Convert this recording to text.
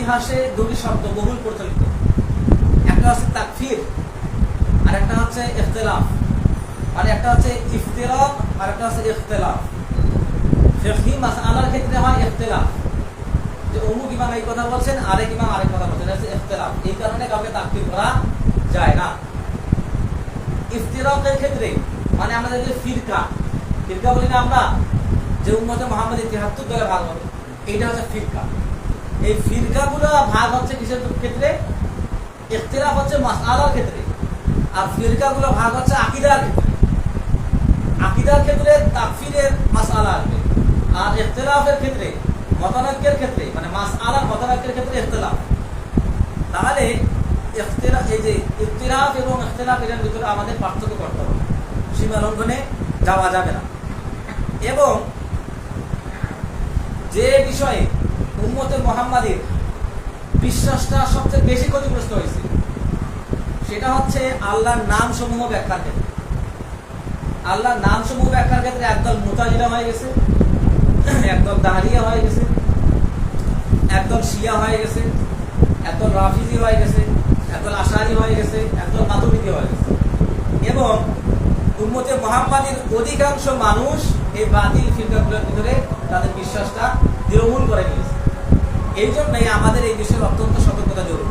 ইতিহাসে দুটি শব্দ বহুল প্রচলিত, একটা হচ্ছে তাকফির আর একটা হচ্ছে ইখতিলাফ, আর একটা হচ্ছে ইফতিরাক আর একটা হচ্ছে ইখতিলাফ। ফিকহি মাসআলার ক্ষেত্রে হয় ইখতিলাফ, যে অমুক ইমাম এই কথা বলছেন আরেক ইমাম আরেক কথা বলছেন, এটা হচ্ছে ইখতিলাফ। এই কারণে কাউকে তাকফির করা যায় না। ইফতিরাকের ক্ষেত্রে মানে আমাদের যে ফিরকা বলি না আমরা, যে উম্মতে মুহাম্মদ ৭৩ দলে ভাগ হবে, এইটা হচ্ছে ফিরকা। এই ফিরকাগুলো ভাগ হচ্ছে কিসের ক্ষেত্রে? ইখতিলাফ হচ্ছে মাসআলার ক্ষেত্রে, আর ফিরকাগুলো ভাগ হচ্ছে আকীদার ক্ষেত্রে। আকীদার ক্ষেত্রে তাকফিরের মাসআলা আসবে, আর ইখতিলাফের ক্ষেত্রে মতানৈক্যের ক্ষেত্রে মানে মাসআলার মতানৈক্যের ক্ষেত্রে ইখতিলাফ। তাহলে ইখতিলাফ, এই যে ইখতিলাফ এবং ইখতিলাফ এর ভিতরে আমাদের পার্থক্য করতে হবে, সীমা লঙ্ঘনে যাওয়া যাবে না। এবং যে বিষয়ে উম্মতে মুহাম্মাদের বিশ্বাসটা সবচেয়ে বেশি ক্ষতিগ্রস্ত হয়েছে সেটা হচ্ছে আল্লাহর নাম সমূহ ব্যাখ্যার ক্ষেত্রে। আল্লাহর নাম সমূহ ব্যাখ্যার ক্ষেত্রে একদল মুতাজিলা হয়ে গেছে, একদল দাহরিয়া হয়ে গেছে, একদল শিয়া হয়ে গেছে, একদল রাফিজি হয়ে গেছে, একদল আশারি হয়ে গেছে, একদল মাতুরিদি হয়ে গেছে। এবং উম্মতে মুহাম্মাদের অধিকাংশ মানুষ এই বাতিল ফিরকাগুলোর ভিতরে তাদের বিশ্বাসটা দৃঢ়মূল করে নিয়েছে। এই জন্যই আমাদের এই বিষয়ে অত্যন্ত সতর্কতা জরুরি।